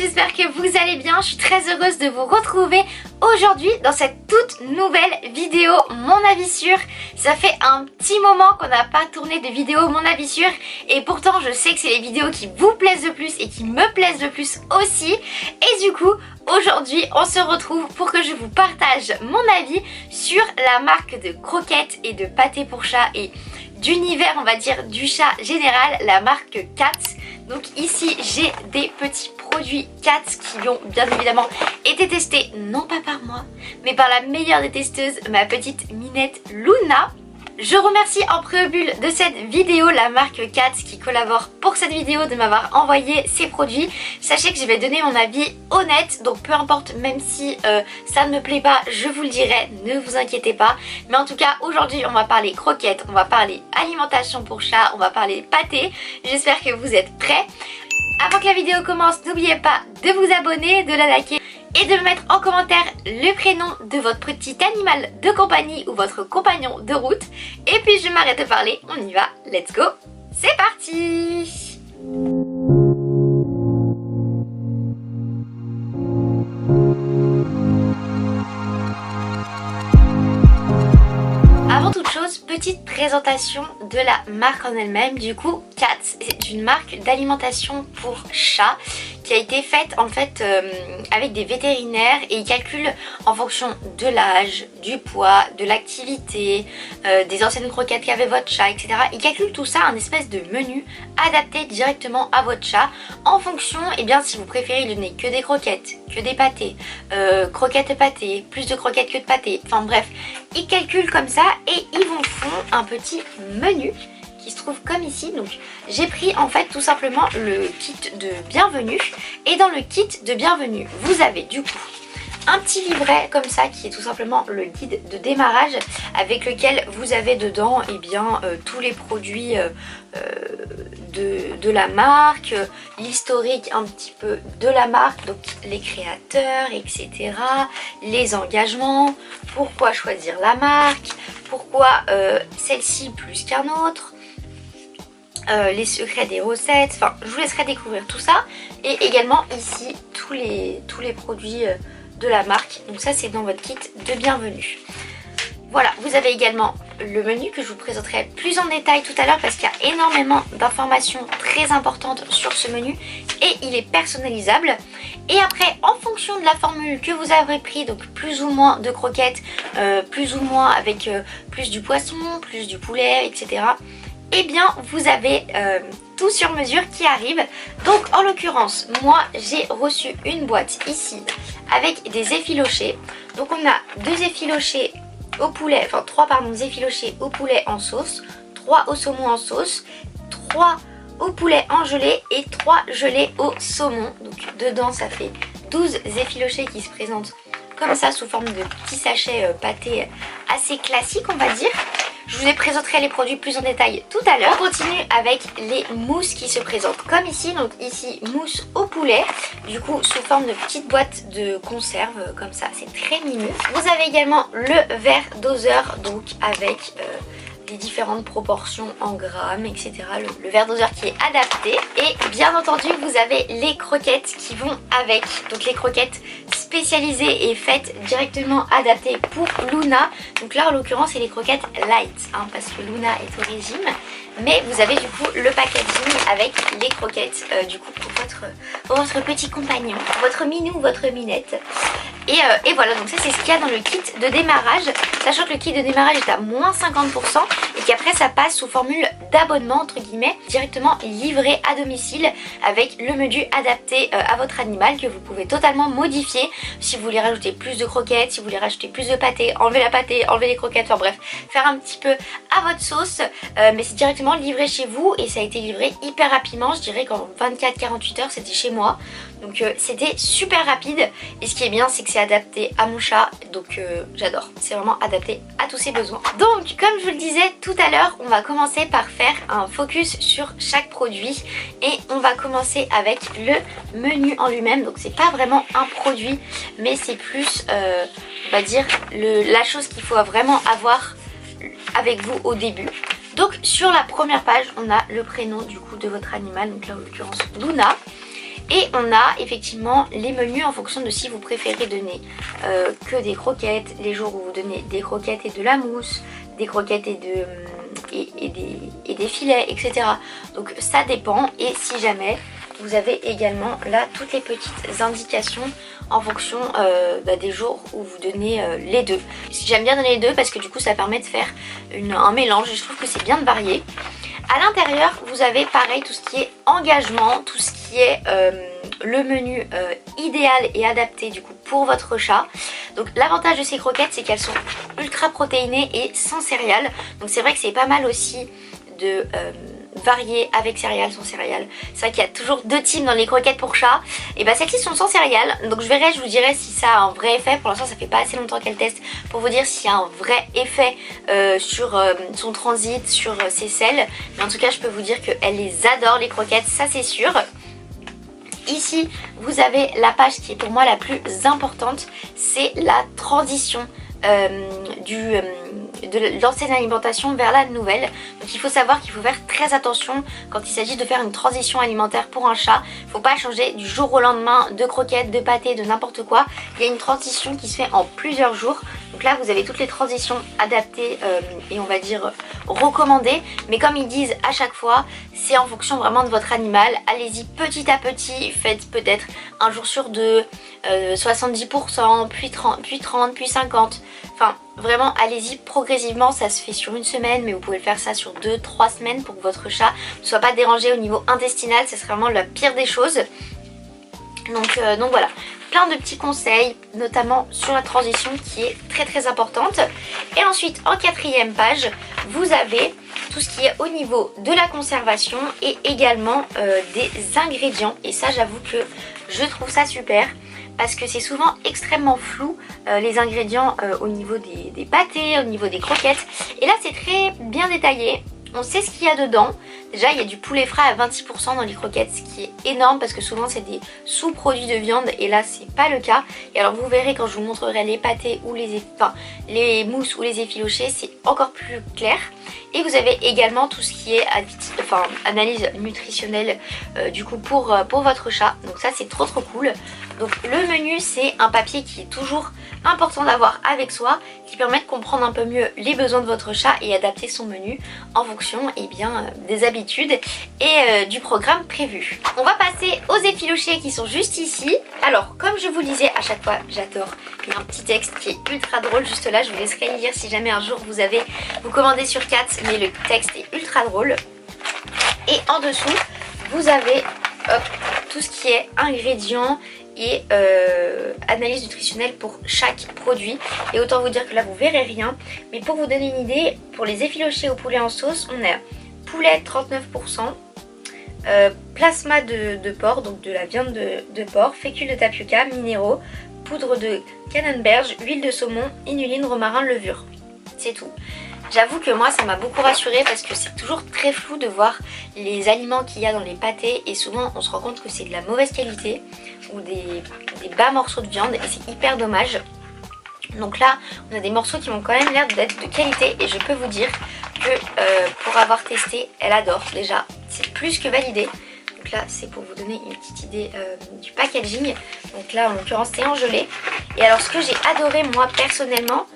j'espère que vous allez bien. Je suis très heureuse de vous retrouver aujourd'hui dans cette toute nouvelle vidéo Mon avis sûr. Ça fait un petit moment qu'on n'a pas tourné de vidéo Mon avis sûr et pourtant je sais que c'est les vidéos qui vous plaisent le plus et qui me plaisent le plus aussi. Et du coup aujourd'hui on se retrouve pour que je vous partage mon avis sur la marque de croquettes et de pâté pour chat et d'univers on va dire du chat général, la marque Kats. Donc ici j'ai des petits produits Kats qui ont bien évidemment été testés non pas par moi mais par la meilleure des testeuses, ma petite minette Luna. Je remercie en préambule de cette vidéo la marque Kats qui collabore pour cette vidéo de m'avoir envoyé ces produits. Sachez que je vais donner mon avis honnête, donc peu importe, même si ça ne me plaît pas, je vous le dirai, ne vous inquiétez pas. Mais en tout cas aujourd'hui on va parler croquettes, on va parler alimentation pour chat, on va parler pâté. J'espère que vous êtes prêts. Avant que la vidéo commence, n'oubliez pas de vous abonner, de la liker et de me mettre en commentaire le prénom de votre petit animal de compagnie ou votre compagnon de route. Et puis je m'arrête de parler, on y va, let's go, c'est parti! Avant toute chose, petite présentation de la marque en elle-même. Du coup, Kats, c'est une marque d'alimentation pour chats qui a été faite en fait avec des vétérinaires et ils calculent en fonction de l'âge, du poids, de l'activité, des anciennes croquettes qu'avait votre chat, etc. Ils calculent tout ça un espèce de menu adapté directement à votre chat en fonction, et bien si vous préférez lui donner que des croquettes, que des pâtés, croquettes et pâtés, plus de croquettes que de pâtés, enfin bref, ils calculent comme ça et ils vous font un petit menu qui se trouve comme ici. Donc j'ai pris en fait tout simplement le kit de bienvenue et dans le kit de bienvenue vous avez du coup un petit livret comme ça qui est tout simplement le guide de démarrage avec lequel vous avez dedans et bien tous les produits de la marque, l'historique un petit peu de la marque, donc les créateurs, etc. Les engagements, pourquoi choisir la marque, pourquoi celle-ci plus qu'un autre, les secrets des recettes, enfin je vous laisserai découvrir tout ça. Et également ici tous les produits de la marque, donc ça c'est dans votre kit de bienvenue. Voilà, vous avez également le menu que je vous présenterai plus en détail tout à l'heure parce qu'il y a énormément d'informations très importantes sur ce menu et il est personnalisable. Et après, en fonction de la formule que vous avez pris, donc plus ou moins de croquettes, plus ou moins avec plus du poisson, plus du poulet, etc. Eh bien, vous avez tout sur mesure qui arrive. Donc en l'occurrence, moi j'ai reçu une boîte ici avec des effilochés. Donc on a 2 effilochés au poulet, enfin 3 pardon, effilochés au poulet en sauce, 3 au saumon en sauce, 3 au poulet en gelée et 3 gelés au saumon. Donc dedans ça fait 12 effilochés qui se présentent comme ça sous forme de petits sachets pâtés assez classiques on va dire. Je vous présenterai les produits plus en détail tout à l'heure. On continue avec les mousses qui se présentent comme ici. Donc ici mousse au poulet, du coup sous forme de petite boîte de conserve comme ça, c'est très mignon. Vous avez également le verre doseur, donc avec les différentes proportions en grammes, etc. Le verre doseur qui est adapté. Et bien entendu vous avez les croquettes qui vont avec, donc les croquettes spécialisées et faites directement adaptées pour Luna. Donc là en l'occurrence c'est les croquettes light hein, parce que Luna est au régime. Mais vous avez du coup le packaging avec les croquettes du coup pour votre petit compagnon, pour votre minou, votre minette. Et voilà, donc ça c'est ce qu'il y a dans le kit de démarrage, sachant que le kit de démarrage est à moins 50% et qu'après ça passe sous formule d'abonnement entre guillemets, directement livré à domicile avec le menu adapté à votre animal que vous pouvez totalement modifier si vous voulez rajouter plus de croquettes, si vous voulez rajouter plus de pâté, enlever la pâté, enlever les croquettes, enfin bref, faire un petit peu à votre sauce, mais c'est directement livré chez vous et ça a été livré hyper rapidement, je dirais qu'en 24-48 heures c'était chez moi. Donc c'était super rapide et ce qui est bien c'est que c'est adapté à mon chat, donc j'adore, c'est vraiment adapté à tous ses besoins. Donc comme je vous le disais tout à l'heure, on va commencer par faire un focus sur chaque produit et on va commencer avec le menu en lui-même. Donc c'est pas vraiment un produit mais c'est plus on va dire la chose qu'il faut vraiment avoir avec vous au début. Donc sur la première page on a le prénom du coup de votre animal, donc là en l'occurrence Luna. Et on a effectivement les menus en fonction de si vous préférez donner que des croquettes, les jours où vous donnez des croquettes et de la mousse, des croquettes et des filets, etc. Donc ça dépend. Et si jamais vous avez également là toutes les petites indications en fonction des jours où vous donnez les deux. J'aime bien donner les deux parce que du coup ça permet de faire un mélange et je trouve que c'est bien de varier. À l'intérieur vous avez pareil tout ce qui est engagement, tout ce qui est le menu idéal et adapté du coup pour votre chat. Donc l'avantage de ces croquettes c'est qu'elles sont ultra protéinées et sans céréales. Donc c'est vrai que c'est pas mal aussi de varier avec céréales, sans céréales. C'est vrai qu'il y a toujours deux teams dans les croquettes pour chat. Et bah celles-ci sont sans céréales. Donc je vous dirai si ça a un vrai effet. Pour l'instant ça fait pas assez longtemps qu'elle teste pour vous dire s'il y a un vrai effet sur son transit, sur ses selles. Mais en tout cas je peux vous dire qu'elle les adore les croquettes, ça c'est sûr. Ici vous avez la page qui est pour moi la plus importante, c'est la transition de l'ancienne alimentation vers la nouvelle. Donc il faut savoir qu'il faut faire très attention quand il s'agit de faire une transition alimentaire pour un chat. Il ne faut pas changer du jour au lendemain de croquettes, de pâtés, de n'importe quoi. Il y a une transition qui se fait en plusieurs jours. Donc là vous avez toutes les transitions adaptées et on va dire recommandées. Mais comme ils disent à chaque fois, c'est en fonction vraiment de votre animal. Allez-y petit à petit, faites peut-être un jour sur deux, 70%, puis 30, puis 50%. Enfin vraiment allez-y progressivement, ça se fait sur une semaine mais vous pouvez le faire ça sur 2-3 semaines pour que votre chat ne soit pas dérangé au niveau intestinal, ça serait vraiment la pire des choses. Donc voilà, plein de petits conseils notamment sur la transition qui est très importante. Et ensuite en quatrième page vous avez tout ce qui est au niveau de la conservation et également des ingrédients. Et ça j'avoue que je trouve ça super parce que c'est souvent extrêmement flou les ingrédients au niveau des pâtés, au niveau des croquettes. Et là c'est très bien détaillé, on sait ce qu'il y a dedans. Déjà il y a du poulet frais à 26% dans les croquettes, ce qui est énorme parce que souvent c'est des sous-produits de viande et là c'est pas le cas. Et alors vous verrez quand je vous montrerai les pâtés ou les mousses ou les effilochés, c'est encore plus clair. Et vous avez également tout ce qui est analyse nutritionnelle du coup pour votre chat. Donc ça c'est trop cool. Donc le menu c'est un papier qui est toujours important d'avoir avec soi, qui permet de comprendre un peu mieux les besoins de votre chat et adapter son menu en fonction des habitudes et du programme prévu. On va passer aux effilochés qui sont juste ici. Alors comme je vous le disais à chaque fois, j'adore, il y a un petit texte qui est ultra drôle juste là, je vous laisserai le lire si jamais un jour vous commandez sur Cat, mais le texte est ultra drôle. Et en dessous vous avez tout ce qui est ingrédients et analyse nutritionnelle pour chaque produit. Et autant vous dire que là vous verrez rien, mais pour vous donner une idée, pour les effilochés au poulet en sauce, on a poulet 39%, plasma de porc, donc de la viande de porc, fécule de tapioca, minéraux, poudre de camembert, huile de saumon, inuline, romarin, levure. C'est tout. J'avoue que moi ça m'a beaucoup rassurée parce que c'est toujours très flou de voir les aliments qu'il y a dans les pâtés et souvent on se rend compte que c'est de la mauvaise qualité ou des bas morceaux de viande et c'est hyper dommage. Donc là on a des morceaux qui ont quand même l'air d'être de qualité et je peux vous dire que pour avoir testé, elle adore déjà, c'est plus que validé. Donc là c'est pour vous donner une petite idée du packaging. Donc là en l'occurrence c'est en gelée. Et alors ce que j'ai adoré moi personnellement,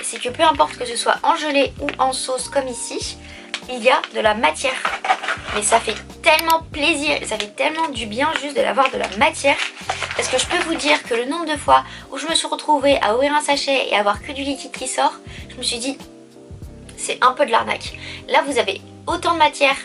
c'est que peu importe que ce soit en gelée ou en sauce comme ici, il y a de la matière. Mais ça fait tellement plaisir, ça fait tellement du bien juste de l'avoir de la matière. Parce que je peux vous dire que le nombre de fois où je me suis retrouvée à ouvrir un sachet et avoir que du liquide qui sort, je me suis dit c'est un peu de l'arnaque. Là vous avez autant de matière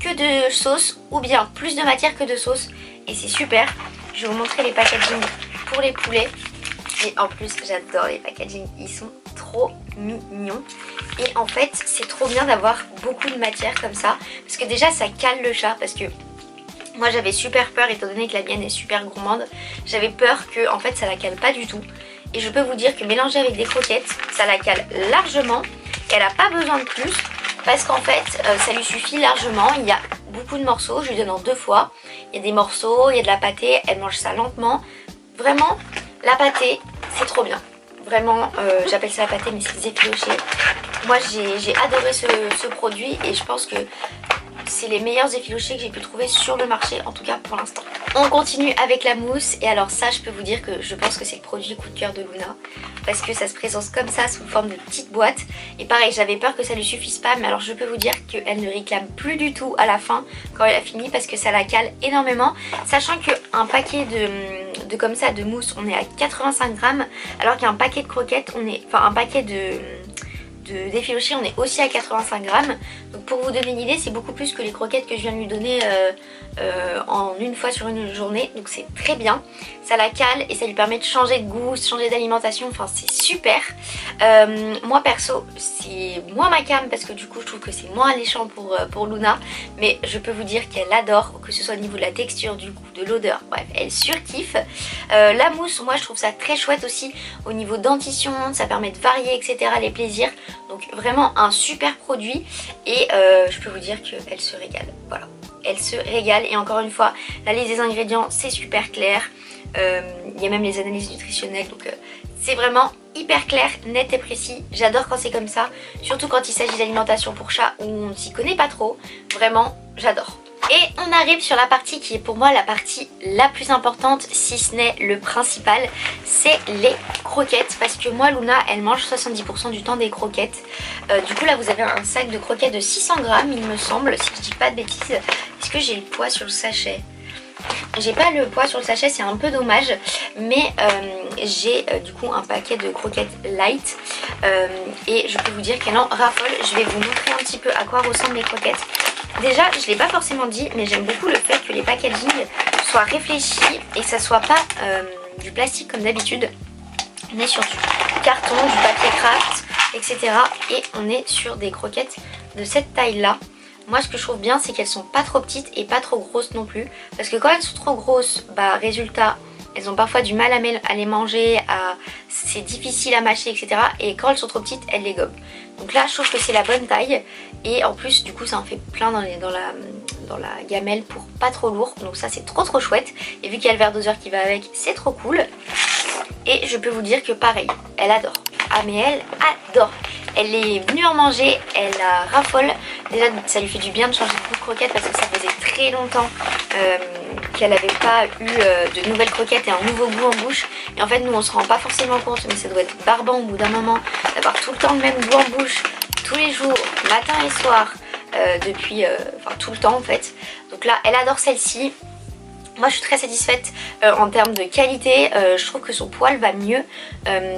que de sauce ou bien plus de matière que de sauce et c'est super. Je vais vous montrer les packaging pour les poulets. Et en plus j'adore les packaging, ils sont trop mignons. Et en fait c'est trop bien d'avoir beaucoup de matière comme ça. Parce que déjà ça cale le chat. Parce que moi j'avais super peur étant donné que la mienne est super gourmande. J'avais peur que en fait ça la cale pas du tout. Et je peux vous dire que mélanger avec des croquettes ça la cale largement. Et elle n'a pas besoin de plus. Parce qu'en fait ça lui suffit largement. Il y a beaucoup de morceaux, je lui donne en 2 fois. Il y a des morceaux, il y a de la pâtée, elle mange ça lentement. Vraiment la pâtée c'est trop bien. Vraiment j'appelle ça la pâtée mais c'est des effilochés. Moi j'ai adoré ce produit et je pense que c'est les meilleurs effilochés que j'ai pu trouver sur le marché, en tout cas pour l'instant. On continue avec la mousse, et alors ça je peux vous dire que je pense que c'est le produit coup de cœur de Luna, parce que ça se présente comme ça sous forme de petite boîte, et pareil j'avais peur que ça lui suffise pas, mais alors je peux vous dire qu'elle ne réclame plus du tout à la fin quand elle a fini, parce que ça la cale énormément, sachant qu'un paquet de comme ça de mousse on est à 85 grammes, alors qu'un paquet de croquettes on est, enfin un paquet d'effilochés on est aussi à 85 grammes. Donc pour vous donner une idée, c'est beaucoup plus que les croquettes que je viens de lui donner en une fois sur une journée. Donc c'est très bien, ça la cale et ça lui permet de changer de goût, de changer d'alimentation, enfin c'est super. Moi perso c'est moins ma came parce que du coup je trouve que c'est moins alléchant pour Luna, mais je peux vous dire qu'elle adore, que ce soit au niveau de la texture, du goût, de l'odeur, bref elle surkiffe. La mousse, moi je trouve ça très chouette aussi au niveau dentition, ça permet de varier etc les plaisirs, donc vraiment un super produit, et je peux vous dire qu'elle se régale, voilà, elle se régale. Et encore une fois la liste des ingrédients c'est super clair, il y a même les analyses nutritionnelles, donc c'est vraiment hyper clair, net et précis. J'adore quand c'est comme ça, surtout quand il s'agit d'alimentation pour chat où on ne s'y connaît pas trop, vraiment j'adore. Et on arrive sur la partie qui est pour moi la partie la plus importante, si ce n'est le principal, c'est les croquettes. Parce que moi Luna elle mange 70% du temps des croquettes. Du coup là vous avez un sac de croquettes de 600 grammes il me semble, si je dis pas de bêtises. Est-ce que j'ai le poids sur le sachet? J'ai pas le poids sur le sachet, c'est un peu dommage, mais j'ai du coup un paquet de croquettes light et je peux vous dire qu'elle en raffole. Je vais vous montrer un petit peu à quoi ressemblent les croquettes. Déjà je l'ai pas forcément dit, mais j'aime beaucoup le fait que les packaging soient réfléchis et que ça soit pas du plastique comme d'habitude. On est sur du carton, du papier craft, etc. et on est sur des croquettes de cette taille là. Moi ce que je trouve bien c'est qu'elles sont pas trop petites et pas trop grosses non plus, parce que quand elles sont trop grosses, bah résultat elles ont parfois du mal à les manger, c'est difficile à mâcher etc. Et quand elles sont trop petites elles les gobent. Donc là je trouve que c'est la bonne taille, et en plus du coup ça en fait plein dans la gamelle pour pas trop lourd, donc ça c'est trop chouette. Et vu qu'il y a le verre doseur qui va avec, c'est trop cool. Et je peux vous dire que pareil, elle adore. Ah mais elle adore. Elle est venue en manger, elle raffole. Déjà ça lui fait du bien de changer de goût de croquette parce que ça faisait très longtemps qu'elle n'avait pas eu de nouvelles croquettes et un nouveau goût en bouche. Et en fait nous on se rend pas forcément compte, mais ça doit être barbant au bout d'un moment d'avoir tout le temps le même goût en bouche, tous les jours, matin et soir, depuis enfin tout le temps en fait. Donc là elle adore celle-ci. Moi je suis très satisfaite en termes de qualité, je trouve que son poil va mieux.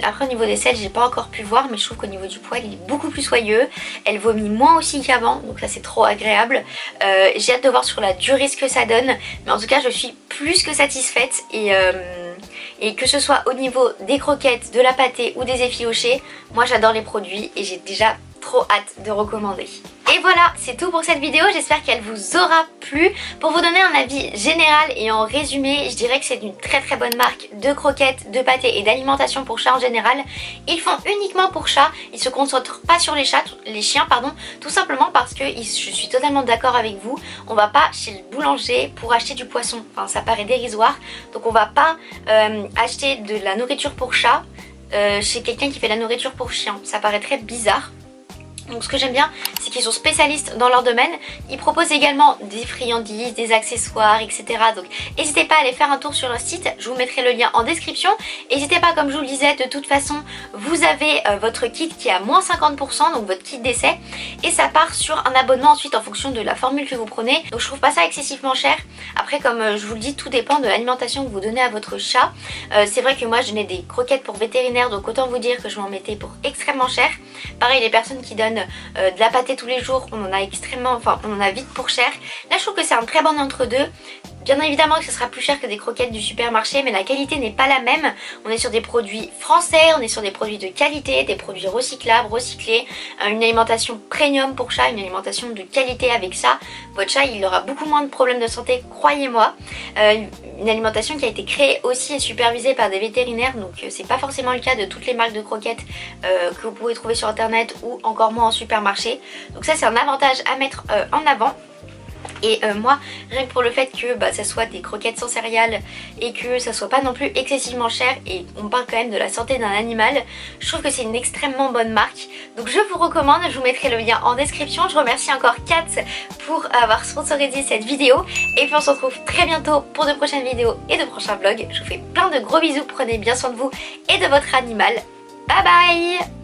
Après au niveau des selles j'ai pas encore pu voir, mais je trouve qu'au niveau du poil il est beaucoup plus soyeux. Elle vomit moins aussi qu'avant, donc ça c'est trop agréable. J'ai hâte de voir sur la durée ce que ça donne, mais en tout cas je suis plus que satisfaite. Et que ce soit au niveau des croquettes, de la pâtée ou des effilochés, moi j'adore les produits et j'ai déjà trop hâte de recommander. Et voilà, c'est tout pour cette vidéo, j'espère qu'elle vous aura plu. Pour vous donner un avis général et en résumé, je dirais que c'est une très bonne marque de croquettes, de pâtés et d'alimentation pour chats en général. Ils font uniquement pour chats, ils se concentrent pas sur les chiens, tout simplement parce que je suis totalement d'accord avec vous. On va pas chez le boulanger pour acheter du poisson, enfin ça paraît dérisoire. Donc on va pas acheter de la nourriture pour chat chez quelqu'un qui fait de la nourriture pour chien, ça paraît très bizarre. Donc ce que j'aime bien c'est qu'ils sont spécialistes dans leur domaine. Ils proposent également des friandises, des accessoires etc. Donc n'hésitez pas à aller faire un tour sur leur site, je vous mettrai le lien en description. N'hésitez pas, comme je vous le disais, de toute façon vous avez votre kit qui est à moins 50%, donc votre kit d'essai. Et ça part sur un abonnement ensuite en fonction de la formule que vous prenez. Donc je trouve pas ça excessivement cher. Après comme je vous le dis, tout dépend de l'alimentation que vous donnez à votre chat. C'est vrai que moi je donnais des croquettes pour vétérinaire, donc autant vous dire que je m'en mettais pour extrêmement cher. Pareil les personnes qui donnent de la pâtée tous les jours, on en a vite pour cher. Là je trouve que c'est un très bon entre-deux. Bien évidemment que ce sera plus cher que des croquettes du supermarché, mais la qualité n'est pas la même. On est sur des produits français, on est sur des produits de qualité, des produits recyclables, recyclés, une alimentation premium pour chat, une alimentation de qualité. Avec ça, votre chat il aura beaucoup moins de problèmes de santé, croyez-moi. Une alimentation qui a été créée aussi et supervisée par des vétérinaires, donc c'est pas forcément le cas de toutes les marques de croquettes que vous pouvez trouver sur internet ou encore moins en supermarché. Donc ça c'est un avantage à mettre en avant. Et moi, rien que pour le fait que ça soit des croquettes sans céréales et que ça soit pas non plus excessivement cher, et on parle quand même de la santé d'un animal, je trouve que c'est une extrêmement bonne marque. Donc je vous recommande, je vous mettrai le lien en description. Je remercie encore Kat pour avoir sponsorisé cette vidéo. Et puis on se retrouve très bientôt pour de prochaines vidéos et de prochains vlogs. Je vous fais plein de gros bisous, prenez bien soin de vous et de votre animal. Bye bye.